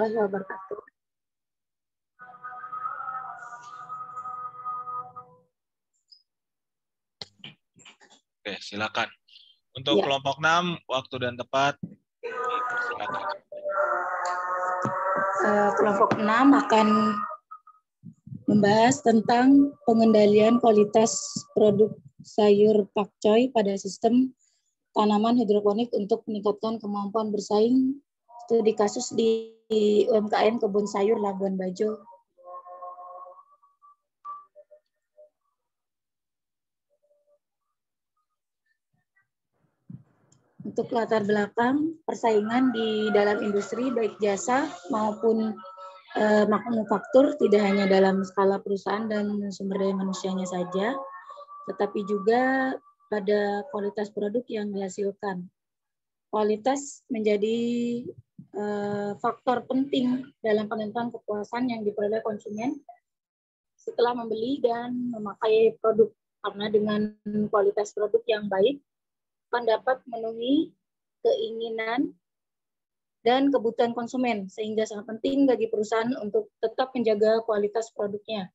wabarakatuh. Oke, silakan. Untuk kelompok 6, waktu dan tempat silakan. Kelompok 6 akan membahas tentang pengendalian kualitas produk sayur pakcoy pada sistem tanaman hidroponik untuk meningkatkan kemampuan bersaing. Studi kasus di UMKM Kebun Sayur Labuan Bajo. Untuk latar belakang persaingan di dalam industri baik jasa maupun manufaktur tidak hanya dalam skala perusahaan dan sumber daya manusianya saja, tetapi juga pada kualitas produk yang dihasilkan. Kualitas menjadi faktor penting dalam penentuan kepuasan yang diperoleh konsumen setelah membeli dan memakai produk, karena dengan kualitas produk yang baik akan dapat memenuhi keinginan dan kebutuhan konsumen, sehingga sangat penting bagi perusahaan untuk tetap menjaga kualitas produknya.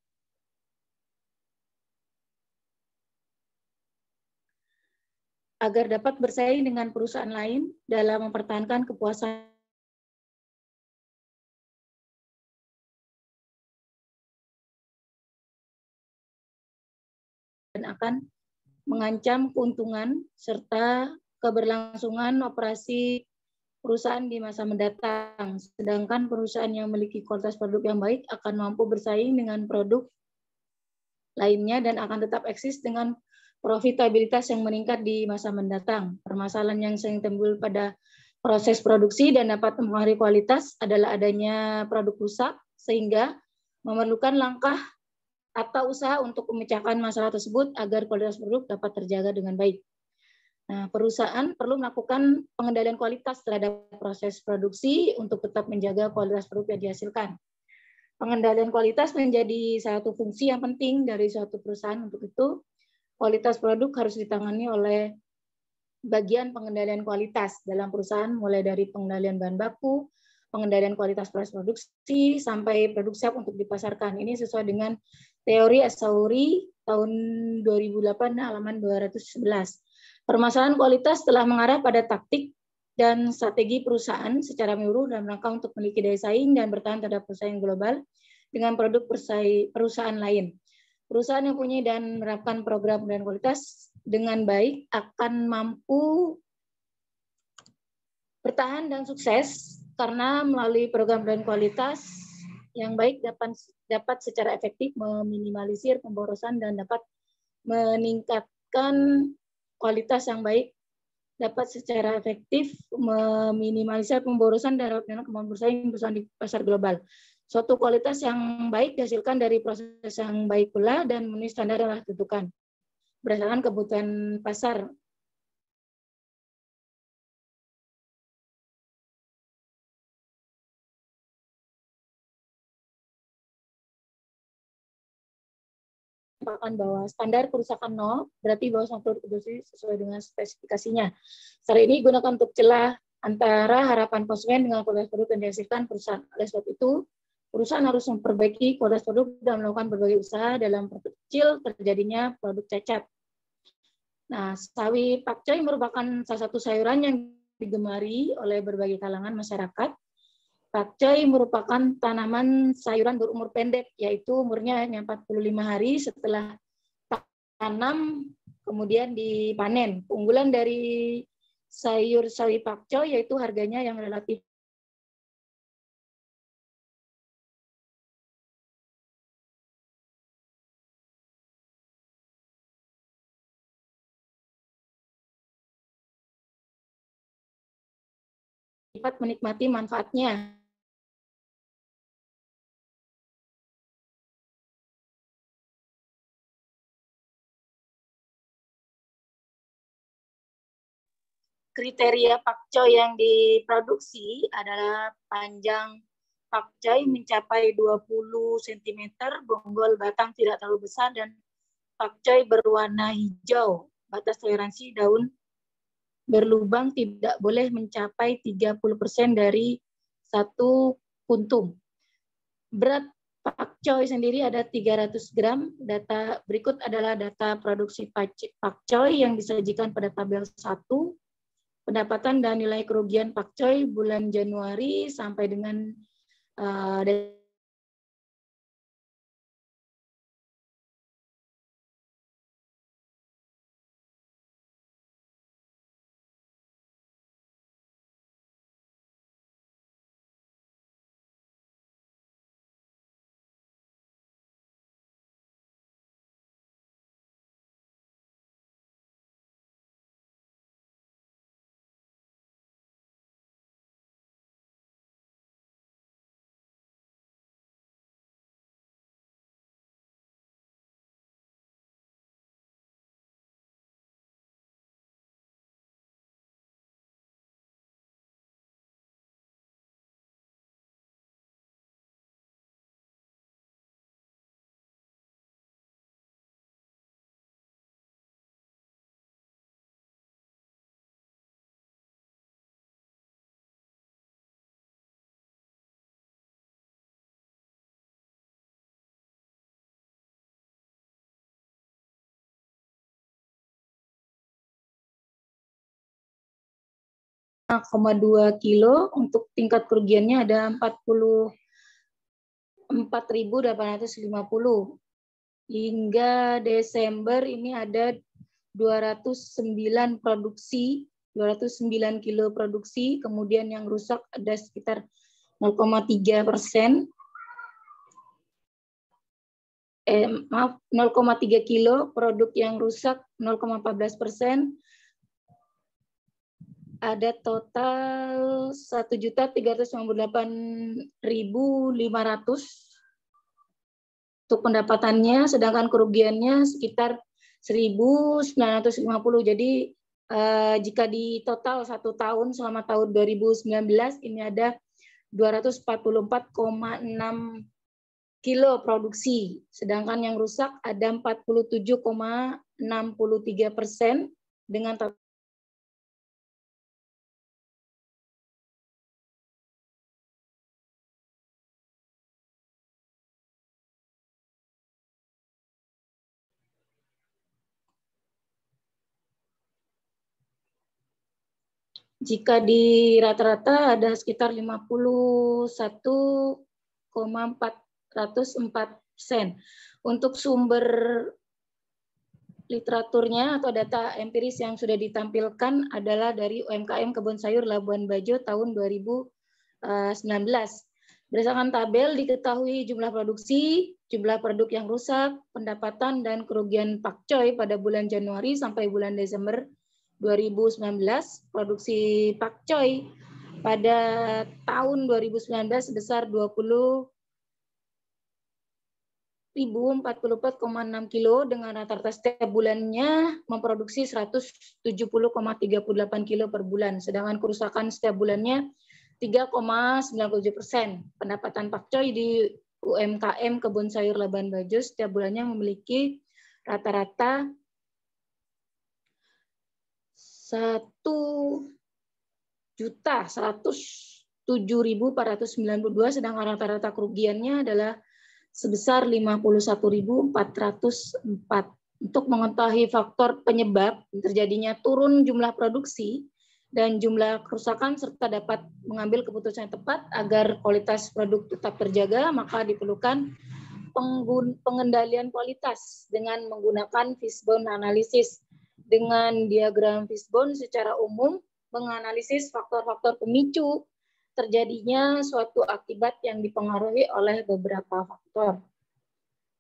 Agar dapat bersaing dengan perusahaan lain dalam mempertahankan kepuasan dan akan mengancam keuntungan serta keberlangsungan operasi perusahaan di masa mendatang. Sedangkan perusahaan yang memiliki kualitas produk yang baik akan mampu bersaing dengan produk lainnya dan akan tetap eksis dengan profitabilitas yang meningkat di masa mendatang. Permasalahan yang sering timbul pada proses produksi dan dapat mempengaruhi kualitas adalah adanya produk rusak, sehingga memerlukan langkah atau usaha untuk memecahkan masalah tersebut agar kualitas produk dapat terjaga dengan baik. Nah, perusahaan perlu melakukan pengendalian kualitas terhadap proses produksi untuk tetap menjaga kualitas produk yang dihasilkan. Pengendalian kualitas menjadi satu fungsi yang penting dari suatu perusahaan. Untuk itu, kualitas produk harus ditangani oleh bagian pengendalian kualitas dalam perusahaan, mulai dari pengendalian bahan baku, pengendalian kualitas proses produksi, sampai produk siap untuk dipasarkan. Ini sesuai dengan teori Asauri tahun 2008 halaman 211. Permasalahan kualitas telah mengarah pada taktik dan strategi perusahaan secara menyeluruh dalam rangka untuk memiliki daya saing dan bertahan terhadap persaingan global dengan produk perusahaan lain. Perusahaan yang punya dan menerapkan program dan kualitas dengan baik akan mampu bertahan dan sukses karena melalui program dan kualitas yang baik dapat secara efektif meminimalisir pemborosan dan dapat meningkatkan kualitas yang baik, dapat secara efektif meminimalisir pemborosan dan dapat kemampuan bersaing perusahaan di pasar global. Suatu kualitas yang baik dihasilkan dari proses yang baik pula dan memenuhi standar yang telah ditentukan berdasarkan kebutuhan pasar. Bahwa standar kerusakan 0 berarti bahwa suatu produksi sesuai dengan spesifikasinya. Cara ini digunakan untuk celah antara harapan konsumen dengan kualitas produk yang dihasilkan perusahaan. Oleh sebab itu, perusahaan harus memperbaiki kualitas produk dan melakukan berbagai usaha dalam memperkecil terjadinya produk cacat. Nah, sawi pakcoy merupakan salah satu sayuran yang digemari oleh berbagai kalangan masyarakat. Pakcoy merupakan tanaman sayuran berumur pendek, yaitu umurnya hanya 45 hari setelah tanam, kemudian dipanen. Keunggulan dari sayur sawi pakcoy yaitu harganya yang relatif dapat menikmati manfaatnya. Kriteria pakcoy yang diproduksi adalah panjang pakcoy mencapai 20 cm, bonggol batang tidak terlalu besar, dan pakcoy berwarna hijau. Batas toleransi daun berlubang tidak boleh mencapai 30% dari 1 kuntum. Berat pakcoy sendiri ada 300 gram. Data berikut adalah data produksi pakcoy yang disajikan pada tabel 1. Pendapatan dan nilai kerugian pakcoy bulan Januari sampai dengan ,2 kilo. Untuk tingkat kerugiannya ada 44.850. Hingga Desember ini ada 209 produksi, 209 kilo produksi, kemudian yang rusak ada sekitar 0,3%. 0,3 kilo produk yang rusak 0,14%. Ada total 1.398.500 untuk pendapatannya, sedangkan kerugiannya sekitar 1.950. Jadi jika di total 1 tahun selama tahun 2019 ini ada 244,6 kilo produksi, sedangkan yang rusak ada 47,63% dengan jika di rata-rata ada sekitar 51,404%. Untuk sumber literaturnya atau data empiris yang sudah ditampilkan adalah dari UMKM Kebun Sayur Labuan Bajo tahun 2019. Berdasarkan tabel diketahui jumlah produksi, jumlah produk yang rusak, pendapatan dan kerugian pakcoy pada bulan Januari sampai bulan Desember 2019. Produksi pakcoy pada tahun 2019 sebesar 20.044,6 kilo dengan rata-rata setiap bulannya memproduksi 170,38 kilo per bulan, sedangkan kerusakan setiap bulannya 3,97%. Pendapatan pakcoy di UMKM Kebun Sayur Labuan Bajo setiap bulannya memiliki rata-rata 1.107.492, sedangkan rata-rata kerugiannya adalah sebesar 51.404. Untuk mengetahui faktor penyebab terjadinya turun jumlah produksi dan jumlah kerusakan serta dapat mengambil keputusan yang tepat agar kualitas produk tetap terjaga, maka diperlukan pengendalian kualitas dengan menggunakan fishbone analysis. Dengan diagram fishbone secara umum menganalisis faktor-faktor pemicu terjadinya suatu akibat yang dipengaruhi oleh beberapa faktor.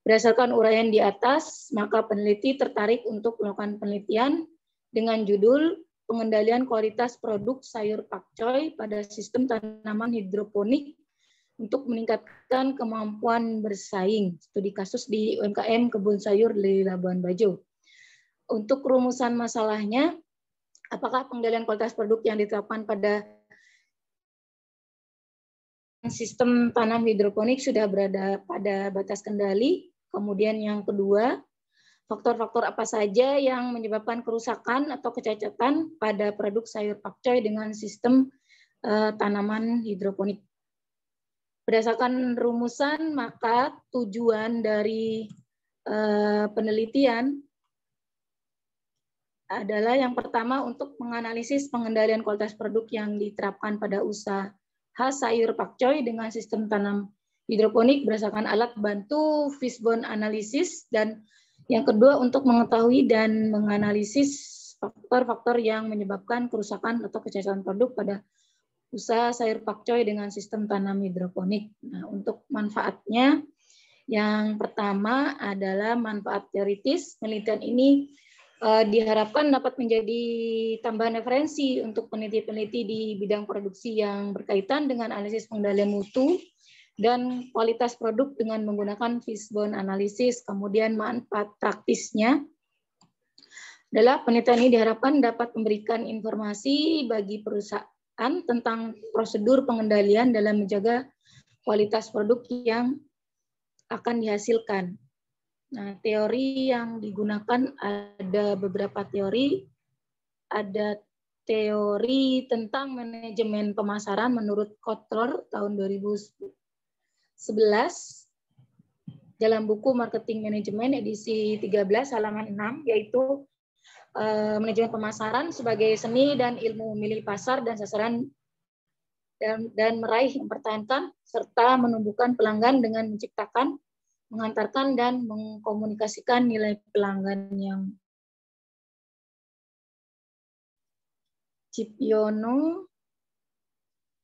Berdasarkan uraian di atas, maka peneliti tertarik untuk melakukan penelitian dengan judul Pengendalian Kualitas Produk Sayur Pakcoy pada Sistem Tanaman Hidroponik untuk meningkatkan kemampuan bersaing. Studi kasus di UMKM Kebun Sayur di Labuan Bajo. Untuk rumusan masalahnya, apakah pengendalian kualitas produk yang diterapkan pada sistem tanam hidroponik sudah berada pada batas kendali? Kemudian yang kedua, faktor-faktor apa saja yang menyebabkan kerusakan atau kecacatan pada produk sayur pakcoy dengan sistem tanaman hidroponik? Berdasarkan rumusan, maka tujuan dari penelitian adalah yang pertama untuk menganalisis pengendalian kualitas produk yang diterapkan pada usaha sayur pakcoy dengan sistem tanam hidroponik berdasarkan alat bantu fishbone analysis, dan yang kedua untuk mengetahui dan menganalisis faktor-faktor yang menyebabkan kerusakan atau kecacatan produk pada usaha sayur pakcoy dengan sistem tanam hidroponik. Nah, untuk manfaatnya, yang pertama adalah manfaat teoritis. Penelitian ini diharapkan dapat menjadi tambahan referensi untuk peneliti-peneliti di bidang produksi yang berkaitan dengan analisis pengendalian mutu dan kualitas produk dengan menggunakan fishbone analysis. Kemudian manfaat praktisnya adalah penelitian ini diharapkan dapat memberikan informasi bagi perusahaan tentang prosedur pengendalian dalam menjaga kualitas produk yang akan dihasilkan. Nah, teori yang digunakan ada beberapa teori. Ada teori tentang manajemen pemasaran menurut Kotler tahun 2011 dalam buku Marketing Management edisi 13 halaman 6, yaitu manajemen pemasaran sebagai seni dan ilmu memilih pasar dan sasaran dan meraih, mempertahankan, serta menumbuhkan pelanggan dengan menciptakan, mengantarkan, dan mengkomunikasikan nilai pelanggan yang Cipiono.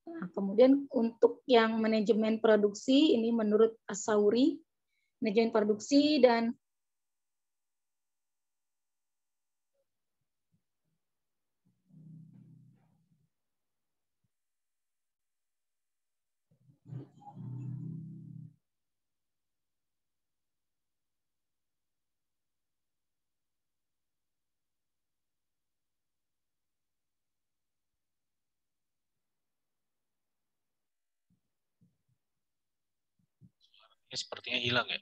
Nah, kemudian untuk yang manajemen produksi, ini menurut Asauri, manajemen produksi dan Ini sepertinya hilang ya?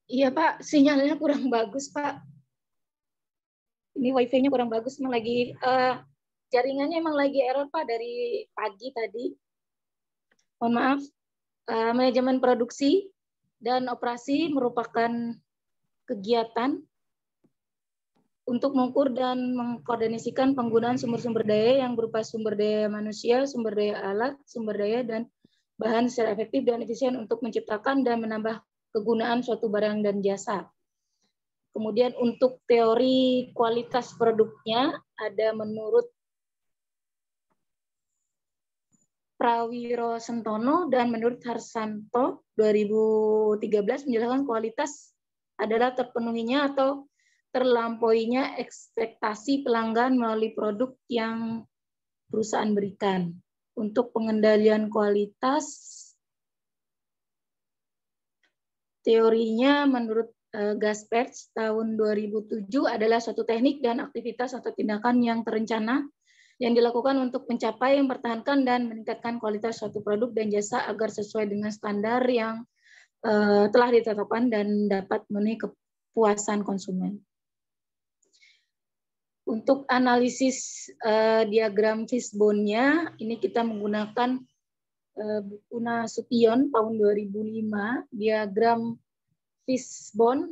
Iya Pak, sinyalnya kurang bagus Pak. Ini wifi-nya kurang bagus, emang lagi jaringannya emang lagi error Pak dari pagi tadi. Mohon maaf. Manajemen produksi dan operasi merupakan kegiatan untuk mengukur dan mengkoordinasikan penggunaan sumber-sumber daya yang berupa sumber daya manusia, sumber daya alat, sumber daya dan bahan secara efektif dan efisien untuk menciptakan dan menambah kegunaan suatu barang dan jasa. Kemudian untuk teori kualitas produknya ada menurut Prawiro Sentono dan menurut Harsanto 2013 menjelaskan kualitas adalah terpenuhinya atau terlampauinya ekspektasi pelanggan melalui produk yang perusahaan berikan. Untuk pengendalian kualitas, teorinya menurut Gaspers tahun 2007 adalah suatu teknik dan aktivitas atau tindakan yang terencana yang dilakukan untuk mencapai, mempertahankan, dan meningkatkan kualitas suatu produk dan jasa agar sesuai dengan standar yang telah ditetapkan dan dapat memenuhi kepuasan konsumen. Untuk analisis diagram fishbone-nya, ini kita menggunakan buku Nasution tahun 2005. Diagram fishbone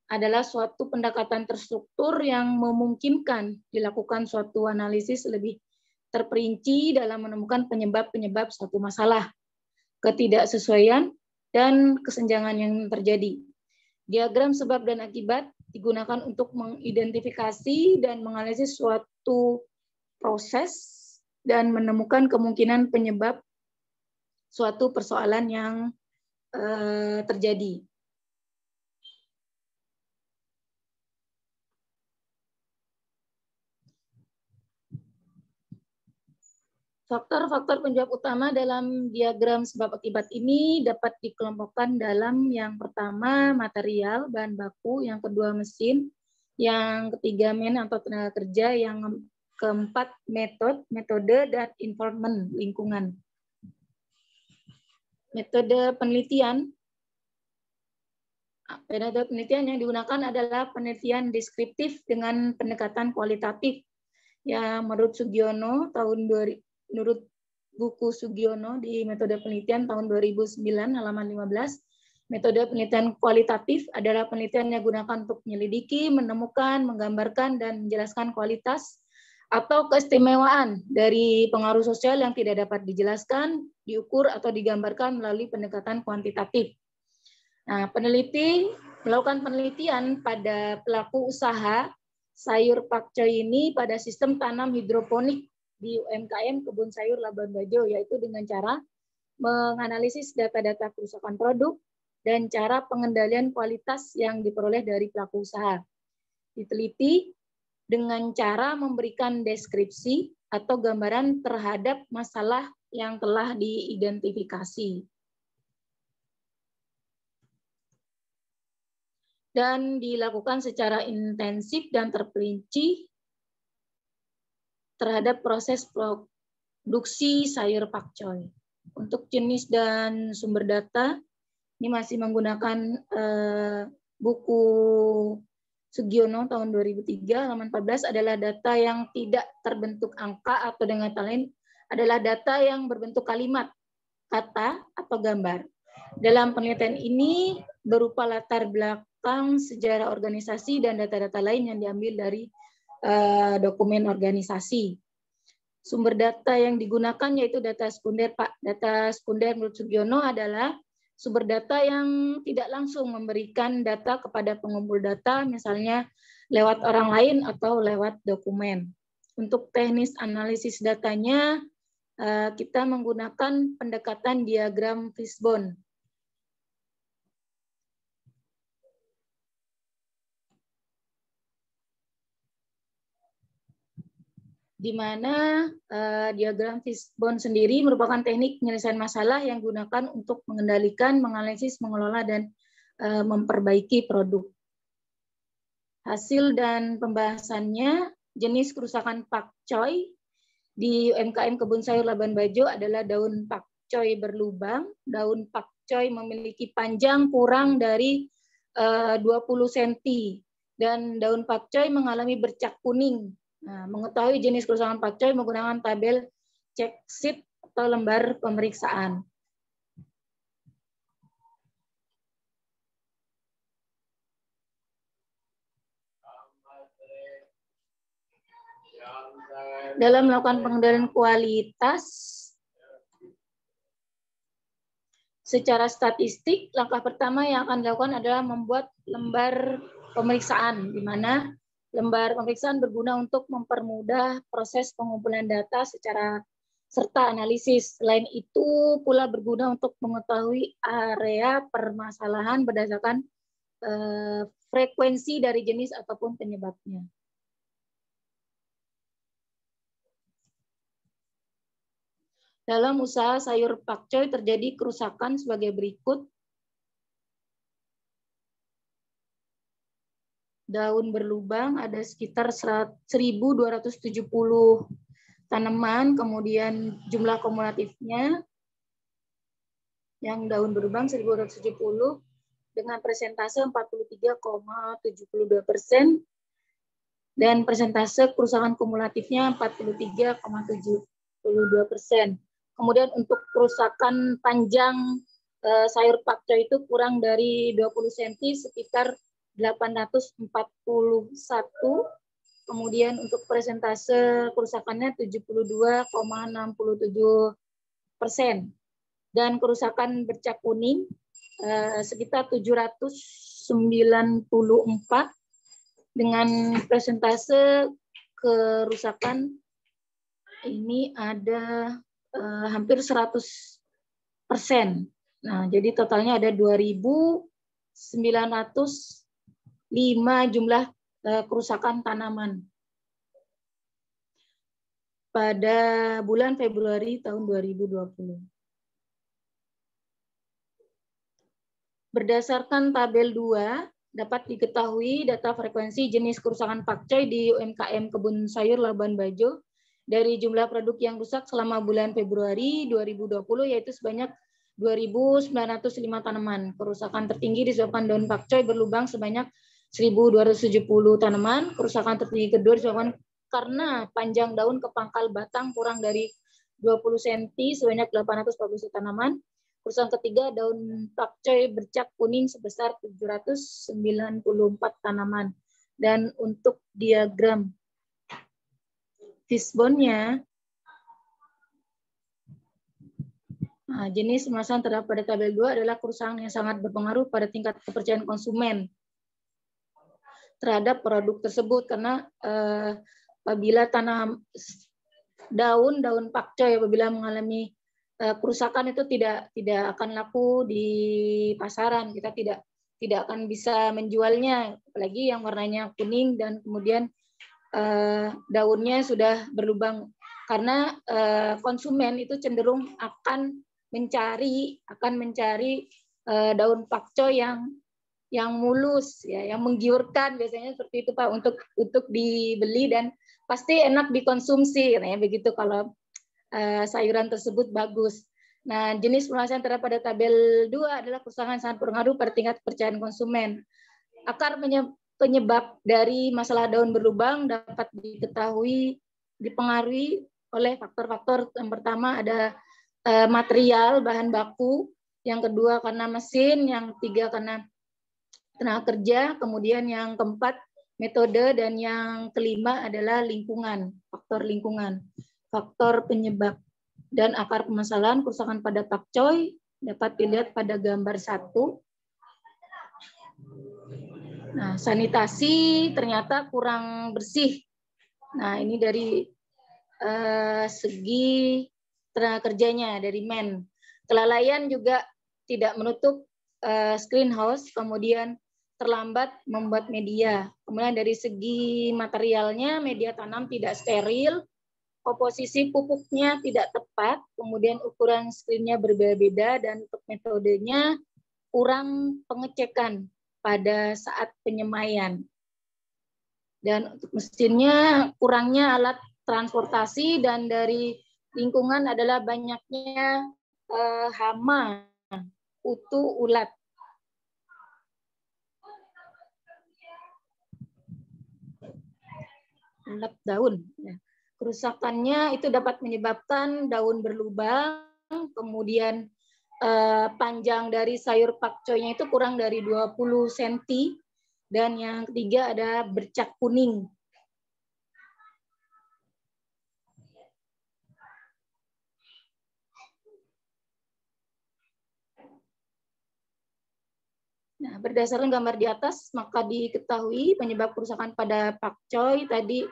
adalah suatu pendekatan terstruktur yang memungkinkan dilakukan suatu analisis lebih terperinci dalam menemukan penyebab-penyebab suatu masalah, ketidaksesuaian, dan kesenjangan yang terjadi. Diagram sebab dan akibat digunakan untuk mengidentifikasi dan menganalisis suatu proses dan menemukan kemungkinan penyebab suatu persoalan yang terjadi. Faktor-faktor penyebab utama dalam diagram sebab akibat ini dapat dikelompokkan dalam yang pertama material, bahan baku, yang kedua mesin, yang ketiga atau tenaga kerja, yang keempat metode dan environment, lingkungan. Metode penelitian yang digunakan adalah penelitian deskriptif dengan pendekatan kualitatif. Ya, menurut Sugiono tahun 2000, menurut buku Sugiono di metode penelitian tahun 2009 halaman 15. Metode penelitian kualitatif adalah penelitian yang digunakan untuk menyelidiki, menemukan, menggambarkan, dan menjelaskan kualitas atau keistimewaan dari pengaruh sosial yang tidak dapat dijelaskan, diukur, atau digambarkan melalui pendekatan kuantitatif. Nah, peneliti melakukan penelitian pada pelaku usaha sayur pakcoy ini pada sistem tanam hidroponik di UMKM Kebun Sayur Labuan Bajo, yaitu dengan cara menganalisis data-data kerusakan produk dan cara pengendalian kualitas yang diperoleh dari pelaku usaha. Diteliti dengan cara memberikan deskripsi atau gambaran terhadap masalah yang telah diidentifikasi. Dan dilakukan secara intensif dan terperinci terhadap proses produksi sayur pakcoy. Untuk jenis dan sumber data, ini masih menggunakan buku Sugiono tahun 2003, halaman 14 adalah data yang tidak terbentuk angka atau dengan kata lain adalah data yang berbentuk kalimat, kata, atau gambar. Dalam penelitian ini berupa latar belakang sejarah organisasi dan data-data lain yang diambil dari dokumen organisasi. Sumber data yang digunakan yaitu data sekunder, Pak. Data sekunder menurut Sugiono adalah sumber data yang tidak langsung memberikan data kepada pengumpul data, misalnya lewat orang lain atau lewat dokumen. Untuk teknis analisis datanya, kita menggunakan pendekatan diagram fishbone. Di mana diagram fishbone sendiri merupakan teknik penyelesaian masalah yang digunakan untuk mengendalikan, menganalisis, mengelola, dan memperbaiki produk. Hasil dan pembahasannya, jenis kerusakan pakcoy di UMKM Kebun Sayur Labuan Bajo adalah daun pakcoy berlubang. Daun pakcoy memiliki panjang kurang dari 20 cm dan daun pakcoy mengalami bercak kuning. Nah, mengetahui jenis kerusakan pakcoy menggunakan tabel check sheet atau lembar pemeriksaan. Dalam melakukan pengendalian kualitas secara statistik, langkah pertama yang akan dilakukan adalah membuat lembar pemeriksaan, di mana lembar pemeriksaan berguna untuk mempermudah proses pengumpulan data secara serta analisis. Selain itu pula berguna untuk mengetahui area permasalahan berdasarkan frekuensi dari jenis ataupun penyebabnya. Dalam usaha sayur pakcoy terjadi kerusakan sebagai berikut. Daun berlubang ada sekitar 1.270 tanaman, kemudian jumlah kumulatifnya yang daun berlubang 1.270 dengan persentase 43,72% dan persentase kerusakan kumulatifnya 43,72%. Kemudian untuk kerusakan panjang sayur pakcoy itu kurang dari 20 cm sekitar 841, kemudian untuk persentase kerusakannya 72,67%, dan kerusakan bercak kuning sekitar 794 dengan persentase kerusakan ini ada hampir 100%. Nah, jadi totalnya ada 2.905 jumlah kerusakan tanaman pada bulan Februari tahun 2020. Berdasarkan tabel 2, dapat diketahui data frekuensi jenis kerusakan pakcoy di UMKM Kebun Sayur Labuan Bajo dari jumlah produk yang rusak selama bulan Februari 2020, yaitu sebanyak 2.905 tanaman. Kerusakan tertinggi disebabkan daun pakcoy berlubang sebanyak 1.270 tanaman. Kerusakan tertinggi kedua disebabkan karena panjang daun ke pangkal batang kurang dari 20 cm sebanyak 840 tanaman. Kerusakan ketiga, daun pakcoy bercak kuning sebesar 794 tanaman. Dan untuk diagram fishbone-nya, jenis permasalahan terdapat pada tabel 2 adalah kerusakan yang sangat berpengaruh pada tingkat kepercayaan konsumen terhadap produk tersebut, karena apabila daun pakcoy apabila mengalami kerusakan itu tidak akan laku di pasaran, kita tidak akan bisa menjualnya, apalagi yang warnanya kuning dan kemudian daunnya sudah berlubang, karena konsumen itu cenderung akan mencari daun pakcoy yang mulus, ya, yang menggiurkan, biasanya seperti itu Pak, untuk dibeli dan pasti enak dikonsumsi, katanya begitu kalau sayuran tersebut bagus. Nah, jenis permasalahan terdapat pada tabel 2 adalah kerusakan sangat berpengaruh pada tingkat kepercayaan konsumen. Akar penyebab dari masalah daun berlubang dapat dipengaruhi oleh faktor-faktor. Yang pertama ada material, bahan baku, yang kedua karena mesin, yang ketiga karena tenaga kerja, kemudian yang keempat metode, dan yang kelima adalah lingkungan, faktor lingkungan. Faktor penyebab dan akar permasalahan kerusakan pada pakcoy dapat dilihat pada gambar 1. Nah, sanitasi ternyata kurang bersih. Nah, ini dari segi tenaga kerjanya, dari men. Kelalaian juga tidak menutup screen house, kemudian terlambat membuat media. Kemudian dari segi materialnya, media tanam tidak steril, komposisi pupuknya tidak tepat, kemudian ukuran screen-nya berbeda-beda, dan untuk metodenya kurang pengecekan pada saat penyemaian. Dan untuk mesinnya kurangnya alat transportasi, dan dari lingkungan adalah banyaknya hama, kutu, ulat. Ulat daun. Kerusakannya itu dapat menyebabkan daun berlubang, kemudian panjang dari sayur pakcoynya itu kurang dari 20 cm, dan yang ketiga ada bercak kuning. Nah, berdasarkan gambar di atas, maka diketahui penyebab kerusakan pada pakcoy tadi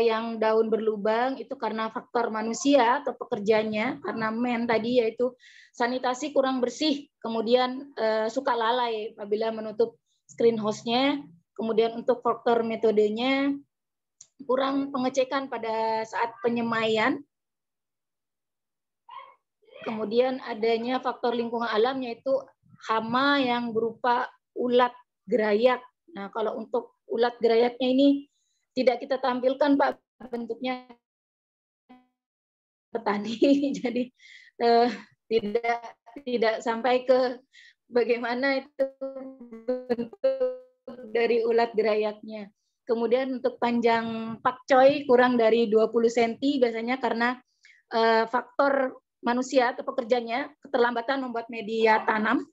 yang daun berlubang itu karena faktor manusia atau pekerjanya, karena men tadi yaitu sanitasi kurang bersih, kemudian suka lalai apabila menutup screen house-nya, kemudian untuk faktor metodenya kurang pengecekan pada saat penyemaian, kemudian adanya faktor lingkungan alam yaitu hama yang berupa ulat gerayak. Nah, kalau untuk ulat gerayaknya ini tidak kita tampilkan Pak, bentuknya petani, jadi tidak sampai ke bagaimana itu bentuk dari ulat gerayaknya. Kemudian untuk panjang pakcoy kurang dari 20 cm, biasanya karena faktor manusia atau pekerjanya, keterlambatan membuat media tanam,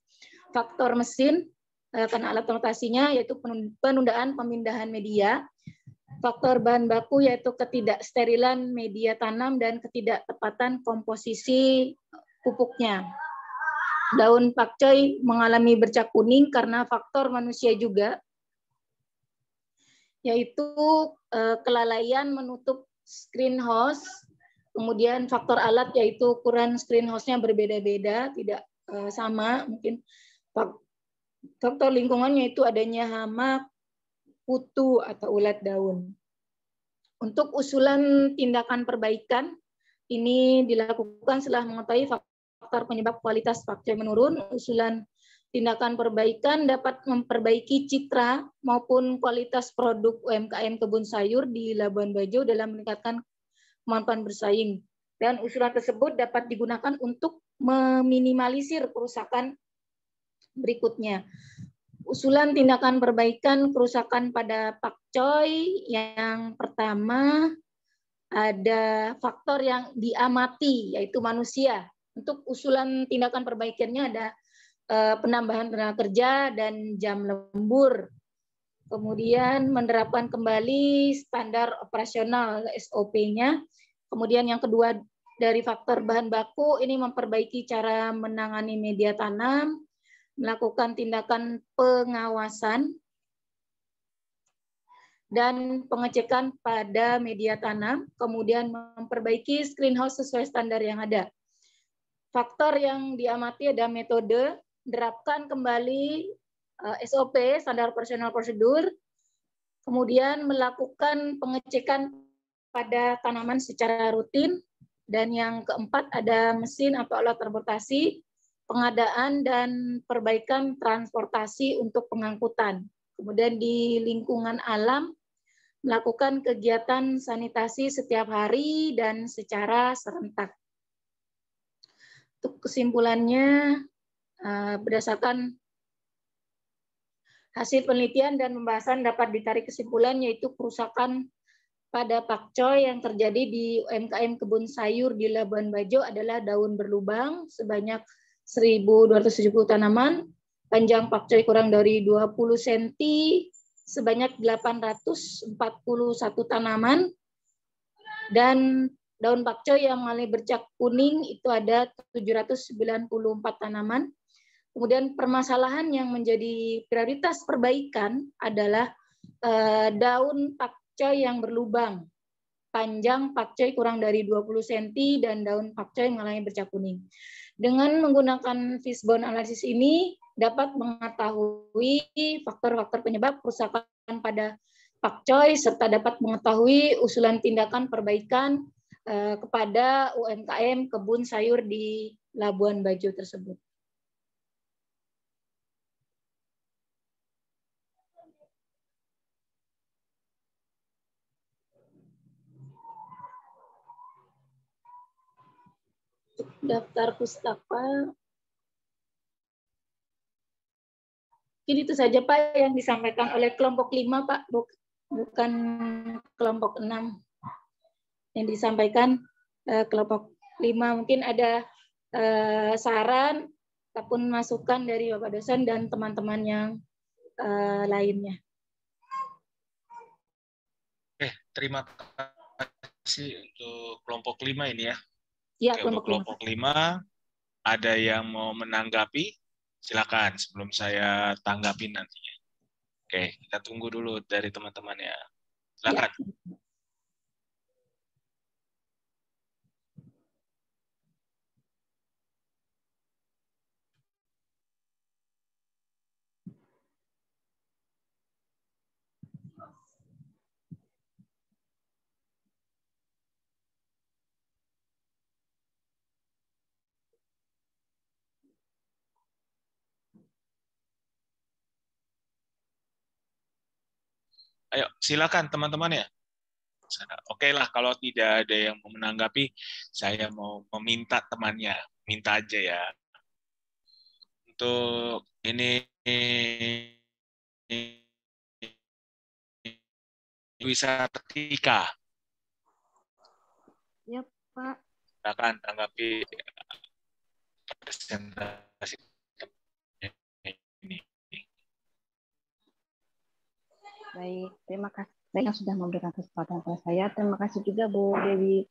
faktor mesin karena alat transportasinya yaitu penundaan pemindahan media, faktor bahan baku yaitu ketidaksterilan media tanam dan ketidaktepatan komposisi pupuknya. Daun pakcoy mengalami bercak kuning karena faktor manusia juga, yaitu kelalaian menutup screen house, kemudian faktor alat yaitu ukuran screen house-nya berbeda-beda, tidak sama, mungkin faktor lingkungannya itu adanya hama, kutu, atau ulat daun. Untuk usulan tindakan perbaikan, ini dilakukan setelah mengetahui faktor penyebab kualitas pakcoy menurun. Usulan tindakan perbaikan dapat memperbaiki citra maupun kualitas produk UMKM kebun sayur di Labuan Bajo dalam meningkatkan kemampuan bersaing. Dan usulan tersebut dapat digunakan untuk meminimalisir kerusakan berikutnya. Usulan tindakan perbaikan kerusakan pada pakcoy yang pertama, ada faktor yang diamati, yaitu manusia. Untuk usulan tindakan perbaikannya ada penambahan tenaga kerja dan jam lembur. Kemudian menerapkan kembali standar operasional SOP-nya. Kemudian yang kedua dari faktor bahan baku, ini memperbaiki cara menangani media tanam, melakukan tindakan pengawasan dan pengecekan pada media tanam, kemudian memperbaiki screenhouse sesuai standar yang ada. Faktor yang diamati ada metode, terapkan kembali SOP, standar operasional prosedur, kemudian melakukan pengecekan pada tanaman secara rutin, dan yang keempat ada mesin atau alat transportasi, pengadaan dan perbaikan transportasi untuk pengangkutan. Kemudian di lingkungan alam, melakukan kegiatan sanitasi setiap hari dan secara serentak. Untuk kesimpulannya, berdasarkan hasil penelitian dan pembahasan dapat ditarik kesimpulan yaitu kerusakan pada pakcoy yang terjadi di UMKM kebun sayur di Labuan Bajo adalah daun berlubang sebanyak 1.270 tanaman, panjang pakcoy kurang dari 20 cm, sebanyak 841 tanaman, dan daun pakcoy yang mengalami bercak kuning itu ada 794 tanaman. Kemudian permasalahan yang menjadi prioritas perbaikan adalah daun pakcoy yang berlubang, panjang pakcoy kurang dari 20 cm, dan daun pakcoy mengalami bercak kuning. Dengan menggunakan fishbone analisis ini dapat mengetahui faktor-faktor penyebab kerusakan pada pakcoy serta dapat mengetahui usulan tindakan perbaikan kepada UMKM kebun sayur di Labuan Bajo tersebut. Daftar pustaka. Mungkin itu saja Pak yang disampaikan oleh kelompok 5 Pak, bukan kelompok 6. Yang disampaikan kelompok 5 mungkin ada saran ataupun masukan dari Bapak dosen dan teman-teman yang lainnya. Terima kasih untuk kelompok 5 ini ya. Ya, Oke, untuk kelompok 5 ada yang mau menanggapi? Silakan sebelum saya tanggapin nantinya. Oke, kita tunggu dulu dari teman-teman ya. Silakan. Ya. Ayo, silakan teman-teman ya. Oke lah, kalau tidak ada yang mau menanggapi, saya mau meminta temannya. Minta aja ya. Untuk ini bisa Tika. Ya, Pak. Silakan tanggapi presentasi ini. Baik, terima kasih yang sudah memberikan kesempatan kepada saya. Terima kasih juga Bu Dewi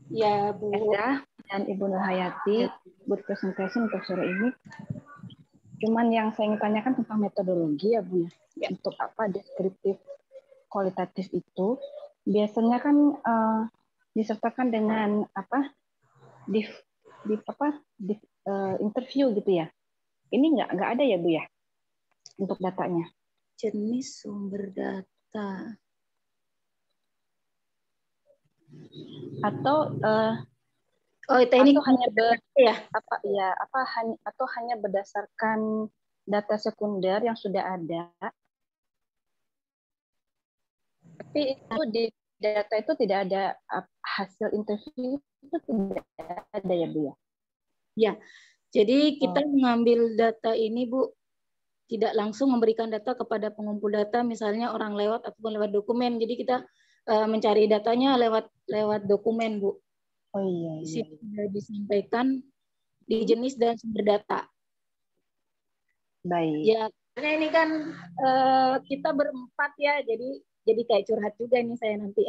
ya, Bu Eda dan Ibu Nurhayati buat presentasi untuk sore ini. Cuman yang saya ingin tanyakan tentang metodologi ya Bu ya. Untuk apa deskriptif kualitatif itu biasanya kan disertakan dengan apa interview gitu ya. Ini nggak ada ya Bu ya untuk datanya. Jenis sumber data atau teknik atau hanya berdasarkan data sekunder yang sudah ada, tapi itu di data itu tidak ada hasil interview, itu tidak ada ya Bu ya? Ya, jadi kita mengambil data ini Bu, tidak langsung memberikan data kepada pengumpul data, misalnya orang lewat ataupun lewat dokumen. Jadi kita mencari datanya lewat dokumen, Bu. Oh iya. Di sini sudah disampaikan di jenis dan sumber data. Baik. Ya, karena ini kan kita berempat ya, jadi kayak curhat juga nih saya nanti.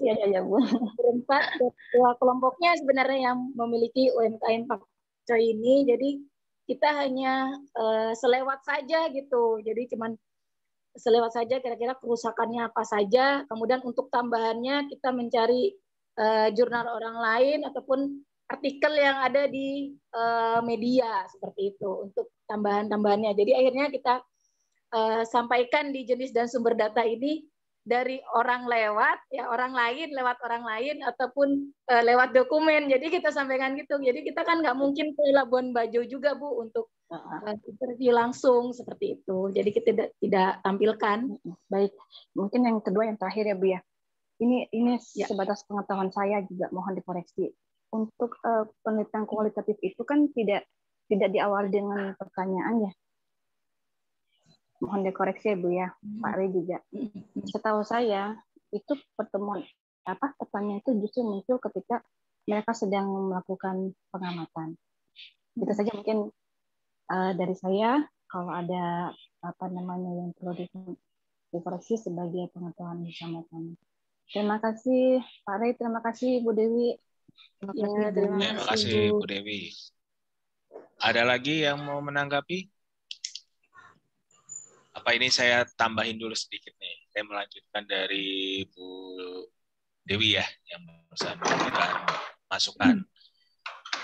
Iya Bu. Berempat, ketua kelompoknya sebenarnya yang memiliki UMKM Pakcoy ini, jadi kita hanya selewat saja gitu. Jadi cuman selewat saja kira-kira kerusakannya apa saja. Kemudian untuk tambahannya kita mencari jurnal orang lain ataupun artikel yang ada di media seperti itu untuk tambahan-tambahannya. Jadi akhirnya kita sampaikan di jenis dan sumber data ini dari orang lewat orang lain ataupun lewat dokumen. Jadi kita sampaikan gitu. Jadi kita kan nggak mungkin ke Labuan Bajo juga Bu untuk interview langsung seperti itu. Jadi kita tidak tampilkan. Baik. Mungkin yang kedua yang terakhir ya Bu ya. Ini sebatas pengetahuan saya juga mohon dikoreksi. Untuk penelitian kualitatif itu kan tidak diawali dengan pertanyaan ya. Mohon dikoreksi ya Bu ya, Pak Rey juga. Setahu saya itu pertanyaan itu justru muncul ketika mereka sedang melakukan pengamatan. Itu saja mungkin dari saya. Kalau ada yang perlu dikoreksi sebagai pengetahuan bersama kami. Terima kasih Pak Rey, terima kasih Bu Dewi. Terima kasih Bu Dewi. Ada lagi yang mau menanggapi? Apa ini saya tambahin dulu sedikit nih. Saya melanjutkan dari Bu Dewi ya, yang berusaha memberikan masukan.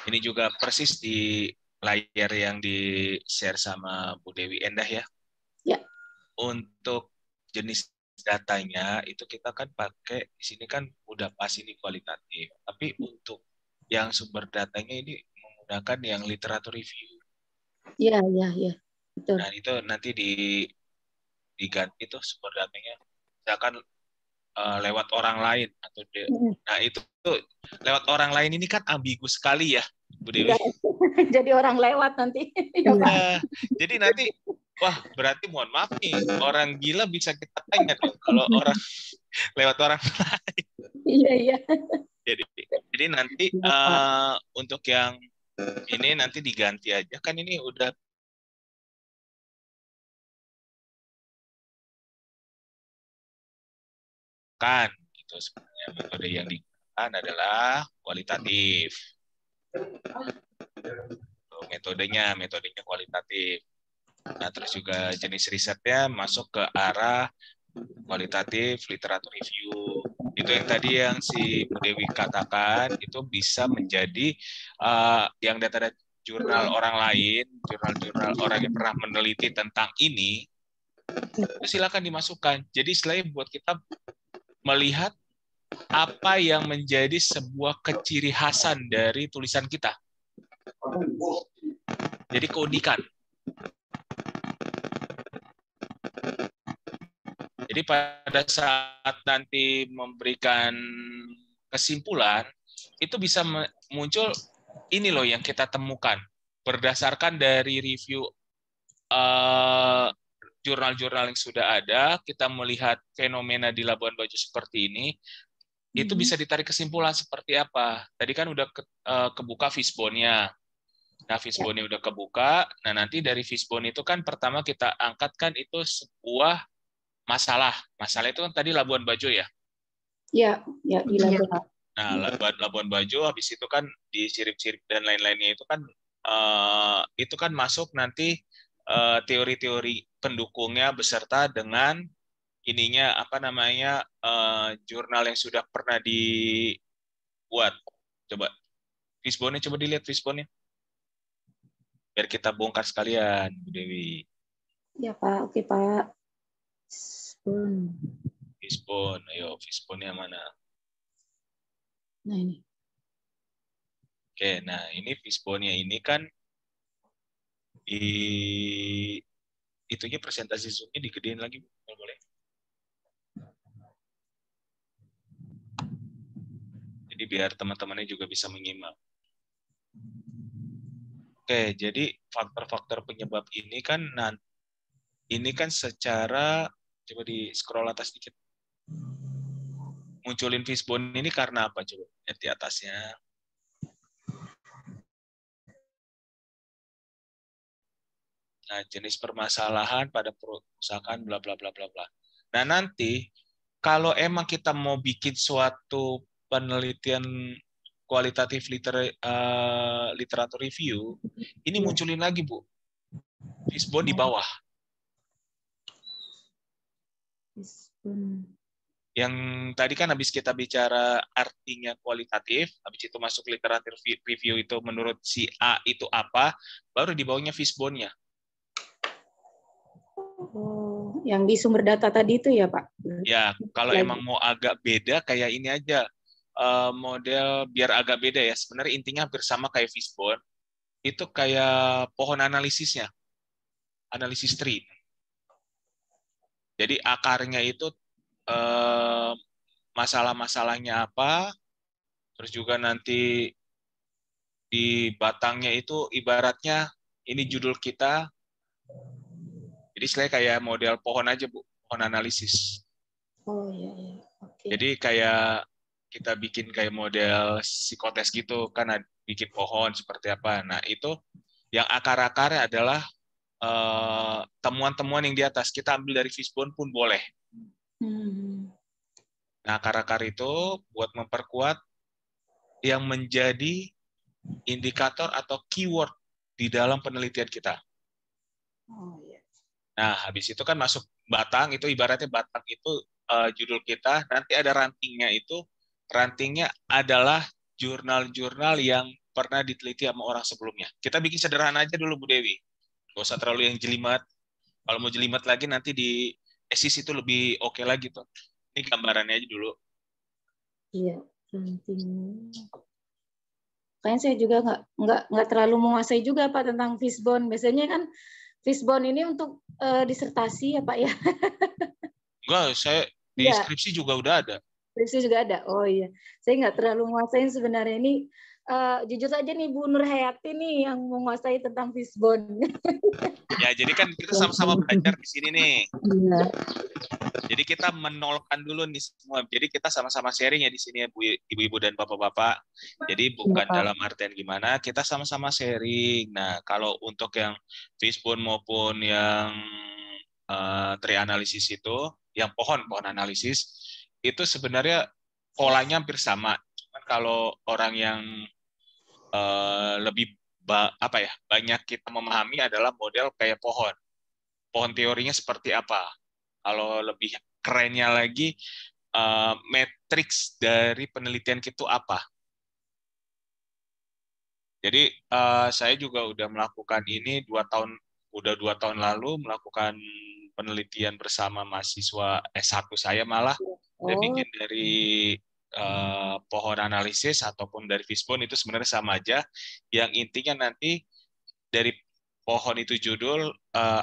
Ini juga persis di layar yang di-share sama Bu Dewi Endah ya. Ya. Untuk jenis datanya itu kita kan pakai di sini kan udah pas ini kualitatif. Tapi untuk yang sumber datanya ini menggunakan yang literatur review. Iya. Betul. Nah, itu nanti diganti tuh sumber datanya. Misalkan lewat orang lain atau nah itu tuh lewat orang lain ini kan ambigu sekali ya, Bu Dewi. Jadi orang lewat nanti. Ya, jadi nanti wah berarti mohon maaf nih orang gila bisa kita tanya dong kalau orang lewat orang lain. Iya. Jadi nanti untuk yang ini nanti diganti aja kan ini udah kan gitu sebenarnya metode yang digunakan adalah kualitatif. Metodenya kualitatif. Nah, terus juga jenis risetnya masuk ke arah kualitatif literatur review. Itu yang tadi yang si Bu Dewi katakan itu bisa menjadi yang data jurnal orang lain, jurnal orang yang pernah meneliti tentang ini, itu silakan dimasukkan. Jadi istilahnya buat kita melihat apa yang menjadi sebuah keciri khasan dari tulisan kita. Jadi keunikan. Jadi pada saat nanti memberikan kesimpulan, itu bisa muncul ini loh yang kita temukan. Berdasarkan dari review jurnal-jurnal yang sudah ada, kita melihat fenomena di Labuan Bajo seperti ini, itu bisa ditarik kesimpulan seperti apa. Tadi kan udah kebuka fishbone-nya. Nah, fishbone-nya udah kebuka. Nah, nanti dari fishbone itu kan pertama kita angkatkan itu sebuah masalah. Masalah itu kan tadi Labuan Bajo ya? Iya, di Labuan. Nah, Labuan Bajo habis itu kan di sirip-sirip dan lain-lainnya itu kan masuk nanti teori-teori pendukungnya beserta dengan ininya jurnal yang sudah pernah dibuat. Coba fishbone-nya coba dilihat fishbone-nya. Biar kita bongkar sekalian, Bu Dewi. Ya, Pak. Oke, Pak. Fishbone, ayo fishbone-nya mana? Nah, ini. Oke, nah ini fishbone-nya ini kan itunya presentasi Zoom-nya digedein lagi, kalau boleh. Jadi biar teman-temannya juga bisa menyimak. Oke, jadi faktor-faktor penyebab ini kan secara Coba di scroll atas dikit. Munculin fishbone ini karena apa? Coba lihat di atasnya. Nah, jenis permasalahan pada perusahaan bla bla bla bla bla. Nah, nanti kalau emang kita mau bikin suatu penelitian kualitatif literatur review, ini munculin lagi, Bu. Fishbone di bawah. Yang tadi kan habis kita bicara artinya kualitatif, habis itu masuk literatur review itu menurut si A itu apa, baru di bawahnya fishbone-nya. Oh, yang di sumber data tadi itu ya, Pak? Ya, kalau emang mau agak beda kayak ini aja. Model biar agak beda ya. Sebenarnya intinya hampir sama kayak fishbone. Itu kayak pohon analisisnya. Analisis tree. Jadi akarnya itu masalah-masalahnya apa, terus juga nanti di batangnya itu ibaratnya ini judul kita. Jadi istilahnya kayak model pohon aja, Bu. Pohon analisis. Oh iya, iya. Oke. Jadi kayak kita bikin kayak model psikotes gitu, kan bikin pohon seperti apa. Nah, itu yang akar-akarnya adalah temuan-temuan yang di atas. Kita ambil dari fishbone pun boleh. Nah, akar-akar itu buat memperkuat yang menjadi indikator atau keyword di dalam penelitian kita. Oh iya. Nah, habis itu kan masuk batang, itu ibaratnya batang itu judul kita, nanti ada rantingnya itu, rantingnya adalah jurnal-jurnal yang pernah diteliti sama orang sebelumnya. Kita bikin sederhana aja dulu, Bu Dewi. Nggak usah terlalu yang jelimet. Kalau mau jelimet lagi nanti di esis itu lebih oke lagi tuh. Ini gambarannya aja dulu. Iya, ranting. Kayaknya saya juga nggak terlalu menguasai juga Pak tentang fishbone. Biasanya kan fishbone ini untuk disertasi ya Pak ya. Enggak, saya di skripsi juga udah ada. Skripsi juga ada. Oh iya, saya nggak terlalu menguasai sebenarnya ini. Jujur saja nih Bu Nur Hayati nih yang menguasai tentang fishbone. Ya, jadi kan kita sama-sama belajar di sini nih. Iya. Jadi kita menolkan dulu nih semua. Jadi kita sama-sama sharing ya di sini ya Bu, ibu-ibu dan bapak-bapak. Jadi bukan dalam artian gimana, kita sama-sama sharing. Nah, kalau untuk yang fishbone maupun yang tree analisis itu, yang pohon analisis, itu sebenarnya polanya hampir sama. Cuman kalau orang yang lebih banyak kita memahami adalah model kayak pohon. Pohon teorinya seperti apa? Kalau lebih kerennya lagi, matriks dari penelitian itu apa? Jadi saya juga udah melakukan ini 2 tahun lalu melakukan penelitian bersama mahasiswa S1 saya malah. Saya bikin dari pohon analisis ataupun dari fishbone itu sebenarnya sama aja. Yang intinya nanti dari pohon itu judul,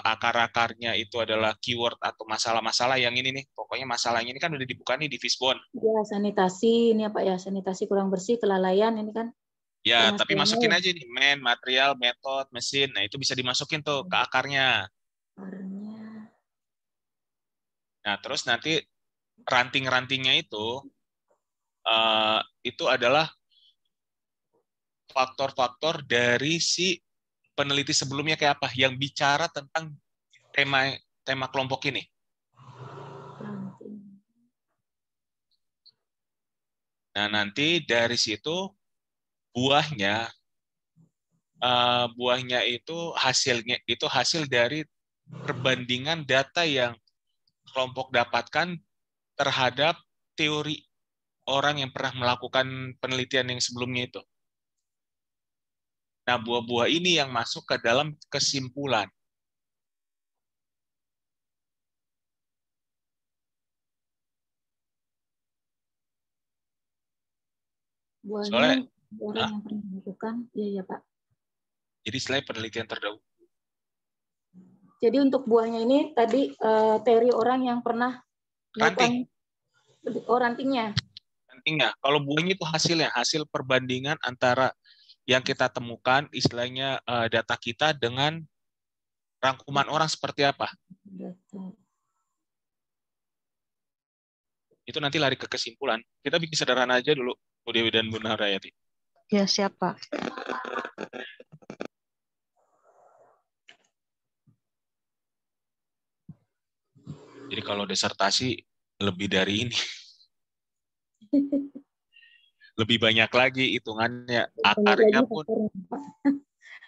akar-akarnya itu adalah keyword atau masalah-masalah yang ini nih. Pokoknya masalahnya ini kan udah dibuka nih di fishbone. Ya, sanitasi ini apa ya? Sanitasi kurang bersih, kelalaian ini kan. Ya, tapi masukin aja nih, material, metode, mesin. Nah, itu bisa dimasukin tuh ke akarnya. Nah, terus nanti ranting-rantingnya itu adalah faktor-faktor dari si peneliti sebelumnya kayak apa yang bicara tentang tema kelompok ini. Nah, nanti dari situ buahnya itu hasilnya itu hasil dari perbandingan data yang kelompok dapatkan terhadap teori orang yang pernah melakukan penelitian yang sebelumnya itu. Nah, buah-buah ini yang masuk ke dalam kesimpulan. Buahnya orang yang pernah melakukan, iya Pak. Jadi selain penelitian terdahulu. Jadi untuk buahnya ini tadi teori orang yang pernah ranting. Rantingnya. Rantingnya. Kalau buahnya itu hasilnya, hasil perbandingan antara yang kita temukan, istilahnya data kita dengan rangkuman orang seperti apa. Itu nanti lari ke kesimpulan. Kita bikin sederhana aja dulu, Bu Dewi dan Bu Narayati. Ya, siap, Pak. Jadi kalau disertasi lebih dari ini. Lebih banyak lagi hitungannya.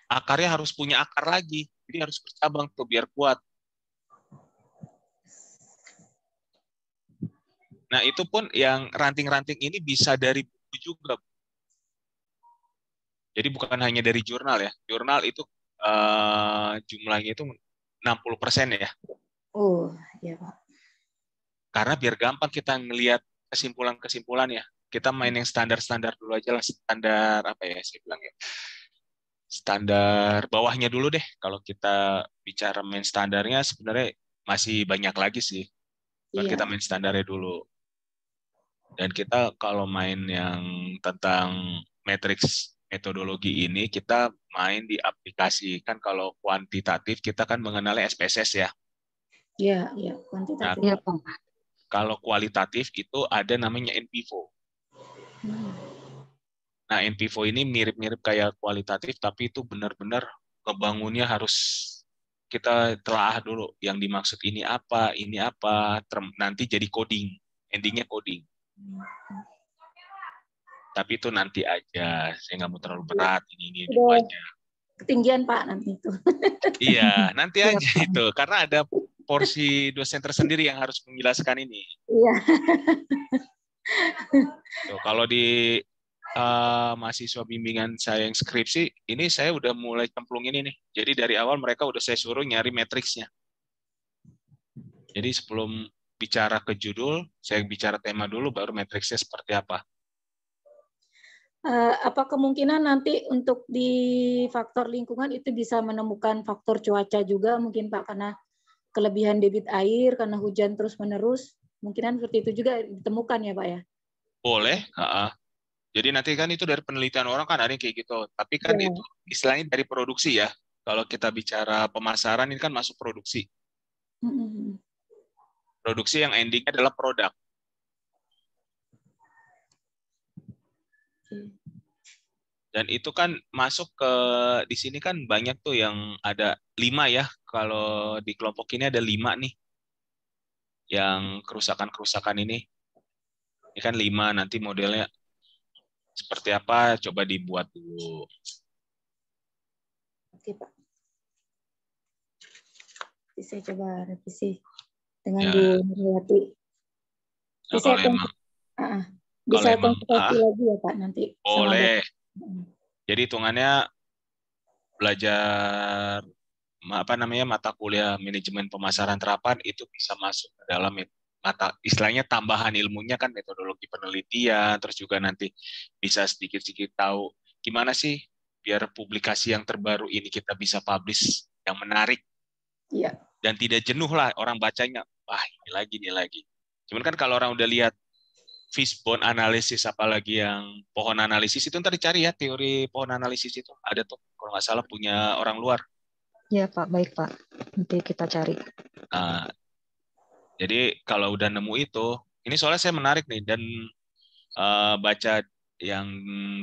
Akarnya harus punya akar lagi. Jadi harus bercabang tuh biar kuat. Nah, itu pun yang ranting-ranting ini bisa dari buku juga. Jadi bukan hanya dari jurnal ya. Jurnal itu jumlahnya itu 60% ya. Oh, ya Pak. Karena biar gampang kita ngelihat kesimpulan-kesimpulan ya. Kita main yang standar-standar dulu aja lah. Standar apa ya saya bilang ya. Standar bawahnya dulu deh. Kalau kita bicara main standarnya sebenarnya masih banyak lagi sih. Iya. Kita main standarnya dulu. Dan kita kalau main yang tentang matriks metodologi ini, kita main di aplikasi. Kan kalau kuantitatif, kita kan mengenalnya SPSS ya. Iya, iya. Kuantitatif. Iya, Pak. Kalau kualitatif itu ada namanya NPIVO. Nah, NPIVO ini mirip-mirip kayak kualitatif, tapi itu benar-benar ngebangunnya harus kita telah dulu. Yang dimaksud ini apa, nanti jadi coding. Endingnya coding. Tapi itu nanti aja, saya nggak mau terlalu berat, ini aja. Ketinggian Pak nanti itu. Iya, nanti aja itu, karena ada porsi dosen tersendiri yang harus menjelaskan ini. Iya. Tuh, kalau di mahasiswa bimbingan saya yang skripsi, ini saya udah mulai cemplung ini nih. Jadi dari awal mereka udah saya suruh nyari matriksnya. Jadi sebelum bicara ke judul, saya bicara tema dulu, baru matriksnya seperti apa. Apa kemungkinan nanti untuk di faktor lingkungan itu bisa menemukan faktor cuaca juga mungkin Pak, karena kelebihan debit air, karena hujan terus-menerus, mungkinan seperti itu juga ditemukan ya Pak ya? Boleh, jadi nanti kan itu dari penelitian orang kan ada yang kayak gitu, tapi kan itu istilahnya dari produksi ya. Kalau kita bicara pemasaran ini kan masuk produksi. Produksi yang endingnya adalah produk. Dan itu kan masuk ke di sini kan banyak tuh yang ada 5 ya. Kalau di kelompok ini ada 5 nih. Yang kerusakan-kerusakan ini. Ini kan 5, nanti modelnya seperti apa coba dibuat dulu. Oke Pak. Saya coba revisi dengan Ya. Bu Nurwati. Nah, kalau emang bisa konsultasi lagi ya Pak nanti. Boleh. Jadi hitungannya belajar mata kuliah manajemen pemasaran terapan itu bisa masuk ke dalam mata istilahnya tambahan ilmunya kan metodologi penelitian, terus juga nanti bisa sedikit-sedikit tahu gimana sih biar publikasi yang terbaru ini kita bisa publish yang menarik. Iya. Dan tidak jenuh lah orang bacanya, wah ini lagi. Cuman kan kalau orang udah lihat fishbone analisis, apalagi yang pohon analisis itu ntar dicari ya, teori pohon analisis itu ada tuh kalau nggak salah punya orang luar. Ya Pak, baik Pak, nanti kita cari. Jadi kalau udah nemu itu, ini soalnya saya menarik nih dan baca yang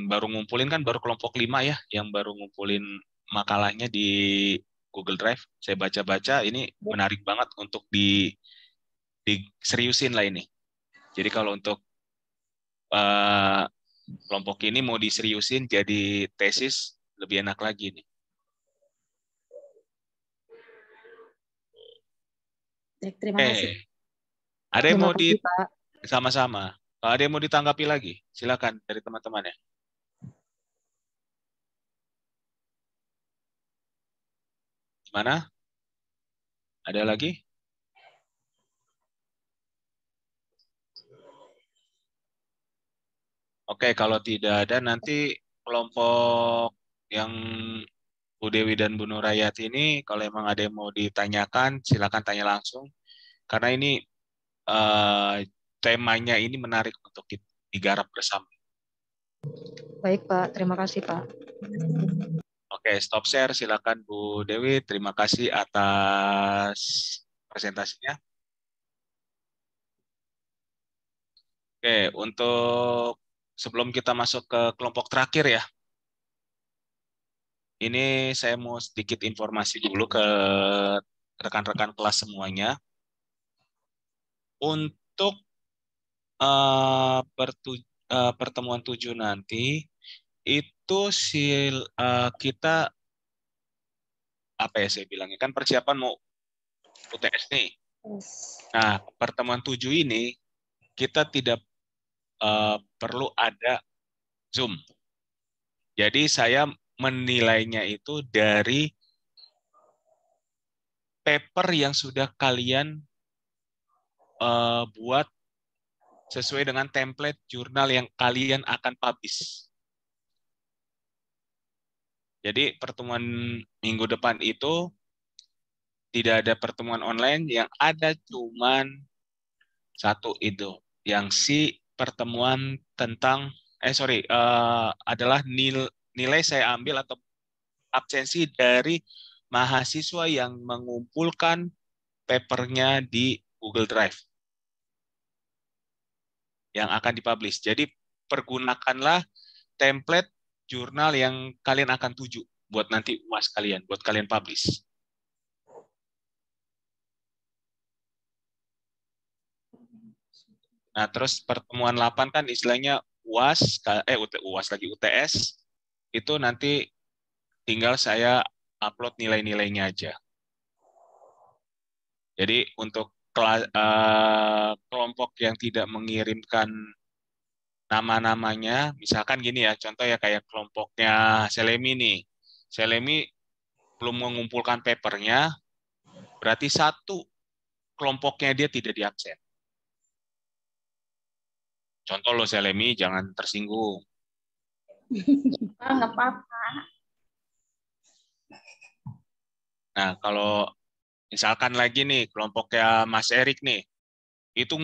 baru ngumpulin kan baru kelompok 5 ya, yang baru ngumpulin makalahnya di Google Drive. Saya baca-baca ini menarik banget untuk diseriusin lah ini. Jadi kalau untuk kelompok ini mau diseriusin jadi tesis lebih enak lagi nih. Terima kasih. Ada yang mau sama-sama. Ada yang mau ditanggapi lagi? Silakan dari teman-teman ya. Gimana? Ada lagi? Oke, kalau tidak ada nanti kelompok yang Bu Dewi dan Bu Nurayati ini, kalau emang ada yang mau ditanyakan, silakan tanya langsung. Karena ini temanya ini menarik untuk digarap bersama. Baik Pak, terima kasih Pak. Oke, stop share. Silakan Bu Dewi. Terima kasih atas presentasinya. Oke, untuk sebelum kita masuk ke kelompok terakhir ya, ini saya mau sedikit informasi dulu ke rekan-rekan kelas semuanya. Untuk pertemuan 7 nanti, itu kita, apa ya saya bilangnya, kan persiapan mau UTS nih. Nah, pertemuan 7 ini, kita tidak perlu ada Zoom. Jadi saya menilainya itu dari paper yang sudah kalian buat sesuai dengan template jurnal yang kalian akan publish. Jadi pertemuan minggu depan itu tidak ada pertemuan online, yang ada cuman satu itu, yang pertemuan tentang adalah nilai saya ambil atau absensi dari mahasiswa yang mengumpulkan papernya di Google Drive yang akan dipublish. Jadi pergunakanlah template jurnal yang kalian akan tuju buat nanti UAS kalian, buat kalian publish. Nah, terus pertemuan 8 kan istilahnya UAS, UAS lagi UTS, itu nanti tinggal saya upload nilai-nilainya aja. Jadi untuk kelompok yang tidak mengirimkan nama-namanya, misalkan gini ya, contoh ya kayak kelompoknya Selemi nih. Selemi belum mengumpulkan papernya, berarti satu kelompoknya dia tidak diabsen. Contoh lo Selemi, jangan tersinggung. Nggak apa-apa. Nah, kalau misalkan lagi nih, kelompoknya Mas Erik nih, itu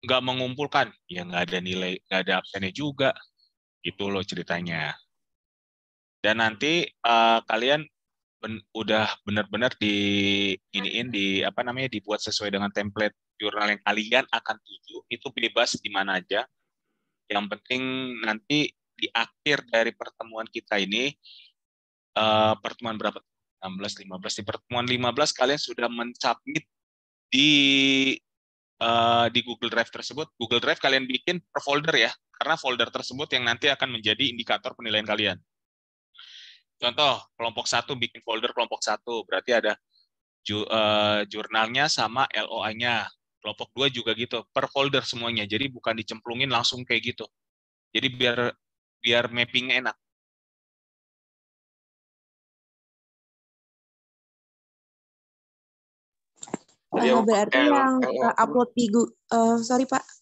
nggak mengumpulkan, ya nggak ada nilai, nggak ada absennya juga. Gitu loh ceritanya. Dan nanti kalian udah benar-benar dibuat sesuai dengan template jurnal yang kalian akan tuju, itu bebas di mana aja. Yang penting nanti di akhir dari pertemuan kita ini, pertemuan berapa? 16, 15. Di pertemuan 15 kalian sudah mensubmit di Google Drive tersebut. Google Drive kalian bikin per folder ya, karena folder tersebut yang nanti akan menjadi indikator penilaian kalian. Contoh, kelompok 1 bikin folder kelompok 1, berarti ada jurnalnya sama LOA-nya. Kelompok 2 juga gitu, per folder semuanya. Jadi bukan dicemplungin langsung kayak gitu. Jadi biar mapping enak. Berarti yang upload di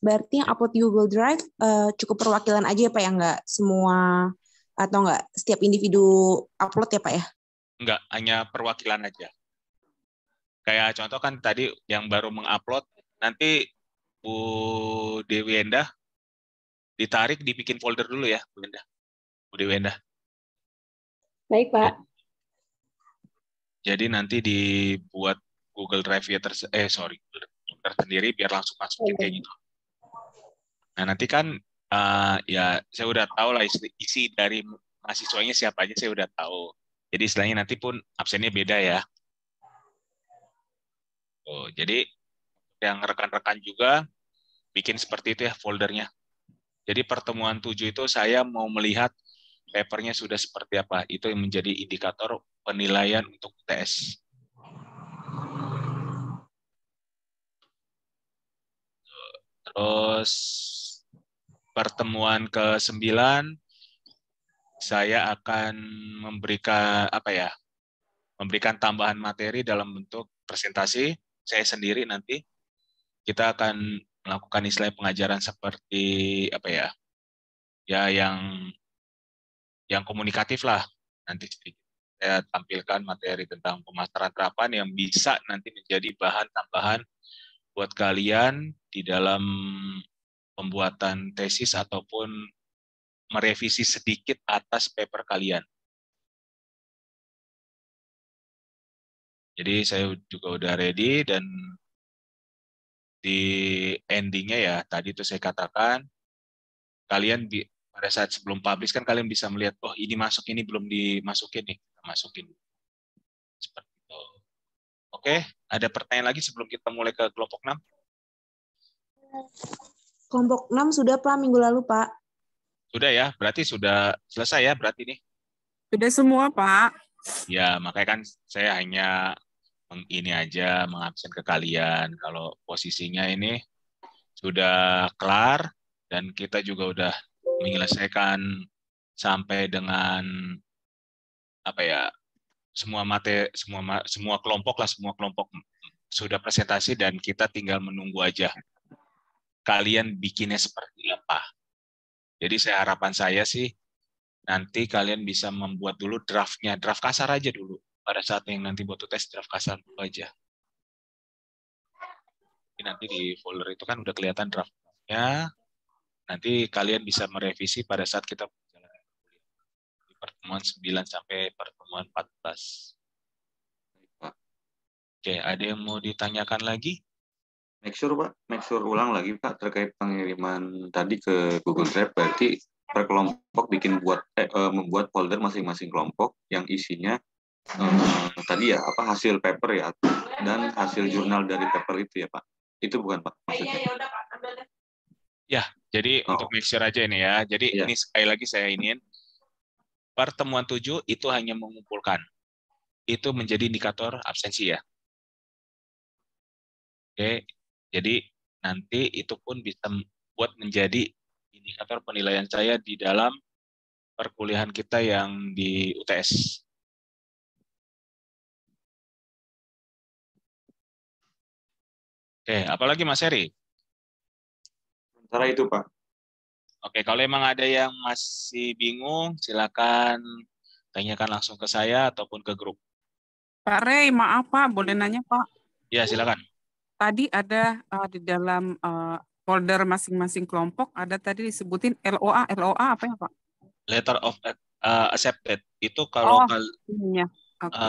berarti yang upload di Google Drive cukup perwakilan aja ya Pak, ya, nggak semua atau nggak setiap individu upload ya Pak ya? Nggak, hanya perwakilan aja. Kayak contoh kan tadi yang baru mengupload, nanti Bu Dewi Endah ditarik, dibikin folder dulu ya, Bu Dewi Endah. Baik, Pak. Jadi nanti dibuat Google Drive ya tersendiri biar langsung masukin kayak gitu. Nah, nanti kan ya saya udah tahu lah isi dari mahasiswanya siapa aja, saya udah tahu. Jadi istilahnya nanti pun absennya beda ya. Oh, jadi yang rekan-rekan juga bikin seperti itu ya foldernya. Jadi pertemuan 7 itu saya mau melihat papernya sudah seperti apa. Itu yang menjadi indikator penilaian untuk UTS. Terus pertemuan ke-9 saya akan memberikan tambahan materi dalam bentuk presentasi. Saya sendiri nanti kita akan melakukan istilah pengajaran seperti yang komunikatif lah. Nanti saya tampilkan materi tentang pemasaran terapan yang bisa nanti menjadi bahan tambahan buat kalian di dalam pembuatan tesis ataupun merevisi sedikit atas paper kalian. Jadi saya juga udah ready, dan di endingnya ya tadi itu saya katakan kalian pada saat sebelum publish kan kalian bisa melihat, oh ini masuk, ini belum dimasukin nih, kita masukin. Seperti itu. Oke, ada pertanyaan lagi sebelum kita mulai ke kelompok 6? Kelompok 6 sudah Pak, minggu lalu Pak. Sudah ya, berarti sudah selesai ya berarti nih. Sudah semua, Pak. Ya, makanya kan saya hanya ini aja mengabsen ke kalian kalau posisinya ini sudah kelar dan kita juga udah menyelesaikan sampai dengan apa ya, semua kelompok lah, semua kelompok sudah presentasi dan kita tinggal menunggu aja kalian bikinnya seperti apa. Jadi harapan saya sih nanti kalian bisa membuat dulu draftnya, draft kasar aja dulu. Pada saat yang nanti buat tes, draft kasar dulu aja. Jadi nanti di folder itu kan udah kelihatan draftnya. Nanti kalian bisa merevisi pada saat kita menjalankan kuliah. Di pertemuan 9 sampai pertemuan 14. Oke, ada yang mau ditanyakan lagi? Make sure Pak, make sure ulang lagi Pak terkait pengiriman tadi ke Google Drive. Berarti per kelompok membuat folder masing-masing kelompok yang isinya tadi ya hasil paper ya dan hasil jurnal dari paper itu ya Pak. Itu bukan Pak maksudnya. Ya, jadi untuk make sure aja ini ya. Jadi ini sekali lagi saya ingin pertemuan 7 itu hanya mengumpulkan. Itu menjadi indikator absensi ya. Oke, jadi nanti itu pun bisa buat menjadi indikator penilaian saya di dalam perkuliahan kita yang di UTS. Oke, apalagi Mas Heri? Sementara itu Pak. Oke, kalau emang ada yang masih bingung, silakan tanyakan langsung ke saya ataupun ke grup. Pak Rey, maaf Pak, boleh nanya Pak? Ya, silakan. Tadi ada di dalam folder masing-masing kelompok, ada tadi disebutin LOA apa ya Pak? Letter of accepted. Itu kalau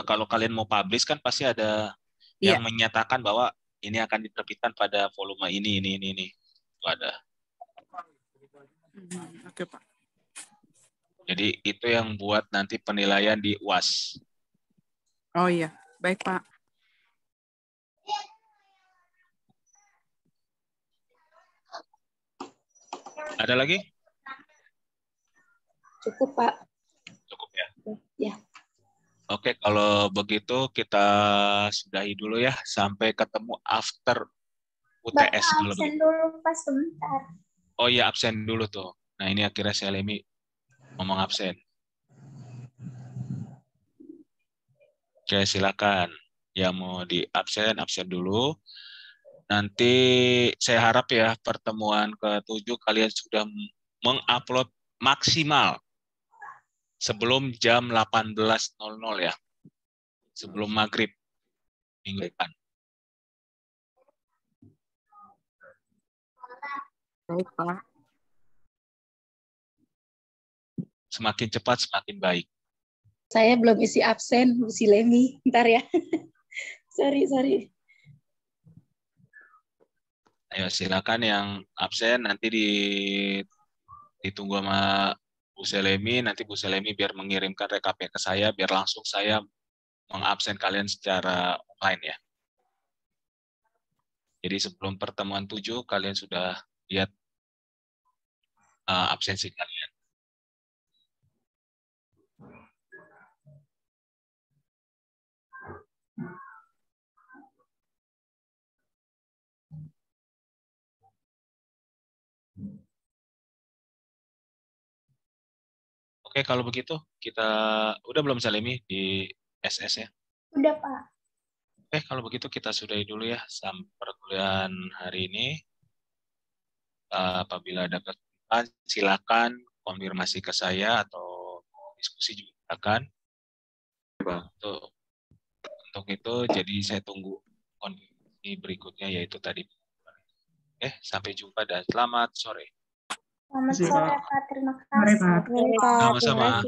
kalau kalian mau publish kan pasti ada yang menyatakan bahwa ini akan diterbitkan pada volume ini. Itu ada. Oke Pak. Jadi itu yang buat nanti penilaian di UAS. Oh iya, baik Pak. Ada lagi? Cukup Pak. Cukup ya? Ya. Oke, kalau begitu kita sudahi dulu ya. Sampai ketemu after UTS. Bapak absen dulu Pak sebentar. Oh iya, absen dulu tuh. Nah ini akhirnya saya Lemi ngomong absen. Oke, silakan. Yang mau di absen dulu. Nanti saya harap ya pertemuan ke-7 kalian sudah mengupload maksimal sebelum jam 18.00 ya. Sebelum maghrib minggu depan. Baik Pak. Semakin cepat semakin baik. Saya belum isi absen, Bu Silemi. Ntar ya. Sorry. Ayo silakan yang absen nanti ditunggu sama Bu Selemi. Nanti Bu Selemi biar mengirimkan rekapnya ke saya, biar langsung saya mengabsen kalian secara online ya. Jadi sebelum pertemuan 7 kalian sudah lihat absensi kalian. Oke, kalau begitu kita udah belum Salemi di SS ya? Udah Pak. Oke, kalau begitu kita sudahi dulu ya sampai perkuliahan hari ini. Apabila ada kesulitan, silakan konfirmasi ke saya atau diskusi juga silakan. Untuk itu, jadi saya tunggu konfirmasi berikutnya yaitu tadi. Sampai jumpa dan selamat sore. Selamat sore Pak, terima kasih. Sama-sama.